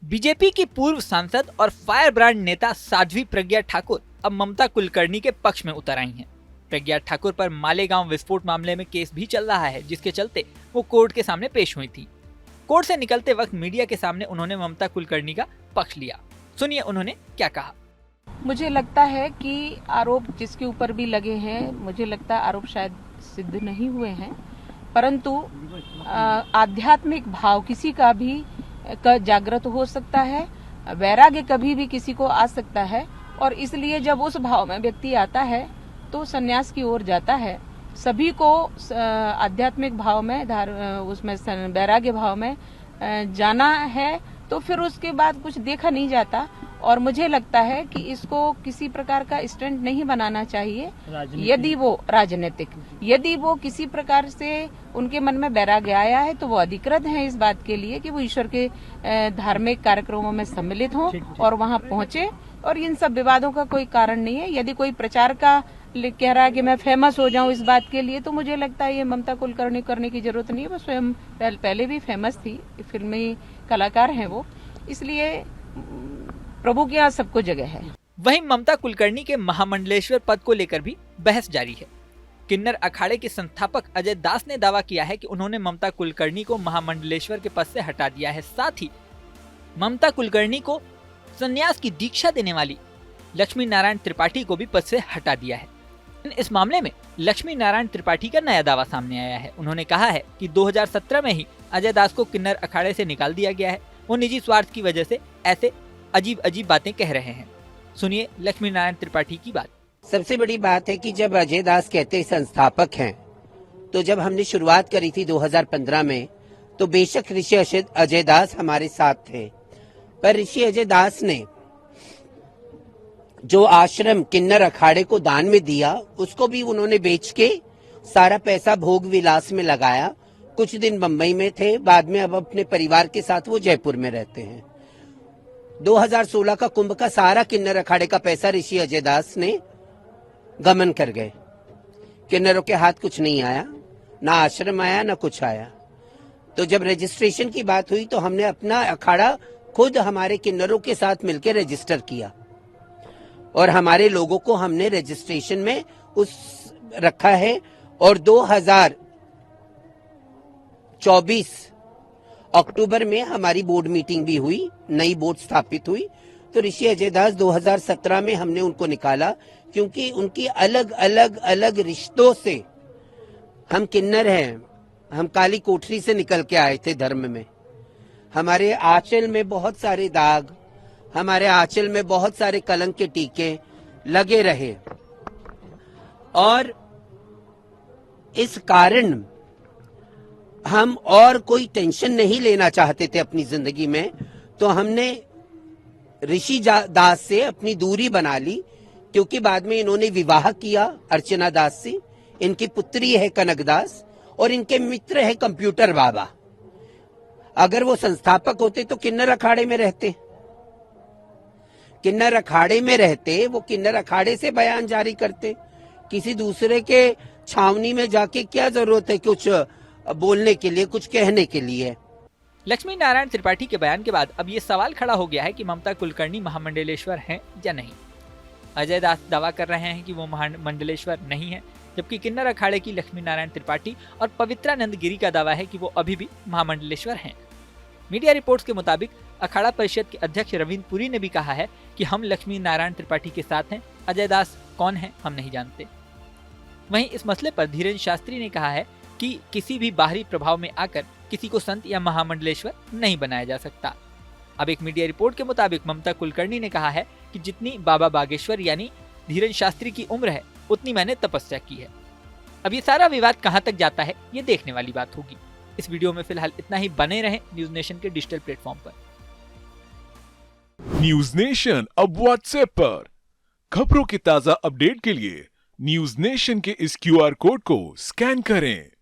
BJP की पूर्व सांसद और फायर ब्रांड नेता साध्वी प्रज्ञा ठाकुर अब ममता कुलकर्णी के पक्ष में उतर आई हैं। प्रज्ञा ठाकुर पर मालेगांव विस्फोट मामले में केस भी चल रहा है, जिसके चलते वो कोर्ट के सामने पेश हुई थी। कोर्ट से निकलते वक्त मीडिया के सामने उन्होंने ममता कुलकर्णी का पक्ष लिया। सुनिए उन्होंने क्या कहा। मुझे लगता है कि आरोप जिसके ऊपर भी लगे हैं, मुझे लगता है आरोप शायद सिद्ध नहीं हुए हैं, परंतु आध्यात्मिक भाव किसी का भी जागृत हो सकता है, वैराग्य कभी भी किसी को आ सकता है, और इसलिए जब उस भाव में व्यक्ति आता है तो संन्यास की ओर जाता है। सभी को आध्यात्मिक भाव में उसमें वैराग्य भाव में जाना है, तो फिर उसके बाद कुछ देखा नहीं जाता। और मुझे लगता है कि इसको किसी प्रकार का स्टंट नहीं बनाना चाहिए। यदि वो किसी प्रकार से उनके मन में वैराग्य आया है तो वो अधिकृत हैं इस बात के लिए कि वो ईश्वर के धार्मिक कार्यक्रमों में सम्मिलित हों और वहां पहुंचे, और इन सब विवादों का कोई कारण नहीं है। यदि कोई प्रचार का कह रहा है कि मैं फेमस हो जाऊं इस बात के लिए, तो मुझे लगता है ये ममता कुलकर्णी करने की जरूरत नहीं है। वो स्वयं पहले भी फेमस थी, फिल्मी कलाकार हैं वो, इसलिए प्रभु के यहाँ सबको जगह है। वहीं ममता कुलकर्णी के महामंडलेश्वर पद को लेकर भी बहस जारी है। किन्नर अखाड़े के संस्थापक अजय दास ने दावा किया है कि उन्होंने ममता कुलकर्णी को महामंडलेश्वर के पद से हटा दिया है। साथ ही ममता कुलकर्णी को संन्यास की दीक्षा देने वाली लक्ष्मी नारायण त्रिपाठी को भी पद से हटा दिया है। इस मामले में लक्ष्मी नारायण त्रिपाठी का नया दावा सामने आया है। उन्होंने कहा है कि 2017 में ही अजय दास को किन्नर अखाड़े से निकाल दिया गया है। वो निजी स्वार्थ की वजह से ऐसे अजीब बातें कह रहे हैं। सुनिए लक्ष्मी नारायण त्रिपाठी की बात। सबसे बड़ी बात है कि जब अजय दास कहते संस्थापक हैं, तो जब हमने शुरुआत करी थी 2015 में, तो बेशक ऋषि अजय दास हमारे साथ थे, पर ऋषि अजय दास ने जो आश्रम किन्नर अखाड़े को दान में दिया, उसको भी उन्होंने बेच के सारा पैसा भोग विलास में लगाया। कुछ दिन बम्बई में थे, बाद में अब अपने परिवार के साथ वो जयपुर में रहते हैं। 2016 का कुंभ का सारा किन्नर अखाड़े का पैसा ऋषि अजय दास ने गमन कर गए। किन्नरों के हाथ कुछ नहीं आया, ना आश्रम आया, ना कुछ आया। तो जब रजिस्ट्रेशन की बात हुई तो हमने अपना अखाड़ा खुद हमारे किन्नरों के साथ मिलकर रजिस्टर किया, और हमारे लोगों को हमने रजिस्ट्रेशन में रखा है। और 2024 अक्टूबर में हमारी बोर्ड मीटिंग भी हुई, नई बोर्ड स्थापित हुई। तो ऋषि अजय दास 2017 में हमने उनको निकाला, क्योंकि उनकी अलग रिश्तों से, हम किन्नर हैं, हम काली कोठरी से निकल के आए थे धर्म में। हमारे आंचल में बहुत सारे दाग, हमारे आंचल में बहुत सारे कलंक के टीके लगे रहे, और इस कारण हम और कोई टेंशन नहीं लेना चाहते थे अपनी जिंदगी में। तो हमने ऋषि दास से अपनी दूरी बना ली, क्योंकि बाद में इन्होंने विवाह किया अर्चना दास से। इनकी पुत्री है कनक दास, और इनके मित्र है कंप्यूटर बाबा। अगर वो संस्थापक होते तो किन्नर अखाड़े में रहते, वो किन्नर अखाड़े से बयान जारी करते। किसी दूसरे के छावनी में जाके क्या जरूरत है कुछ बोलने के लिए, कुछ कहने के लिए। लक्ष्मी नारायण त्रिपाठी के बयान के बाद अब ये सवाल खड़ा हो गया है कि ममता कुलकर्णी महामंडलेश्वर हैं या नहीं। अजय दास दावा कर रहे हैं कि वो महामंडलेश्वर नहीं है, जबकि किन्नर अखाड़े की लक्ष्मी नारायण त्रिपाठी और पवित्रानंद गिरी का दावा है कि वो अभी भी महामंडलेश्वर हैं। मीडिया रिपोर्ट्स के मुताबिक अखाड़ा परिषद के अध्यक्ष रविंद्र पुरी ने भी कहा है कि हम लक्ष्मी नारायण त्रिपाठी के साथ हैं, अजय दास कौन है हम नहीं जानते। वहीं इस मसले पर धीरेन्द्र शास्त्री ने कहा है कि किसी भी बाहरी प्रभाव में आकर किसी को संत या महामंडलेश्वर नहीं बनाया जा सकता। अब एक मीडिया रिपोर्ट के मुताबिक ममता कुलकर्णी ने कहा है कि जितनी बाबा बागेश्वर यानी धीरेन्द्र शास्त्री की उम्र है, उतनी मैंने तपस्या की है। अब ये सारा विवाद कहां तक जाता है, ये देखने वाली बात होगी। इस वीडियो में फिलहाल इतना ही। बने रहें न्यूज नेशन के डिजिटल प्लेटफॉर्म पर। न्यूज नेशन अब व्हाट्सएप पर खबरों की ताजा अपडेट के लिए न्यूज नेशन के इस QR कोड को स्कैन करें।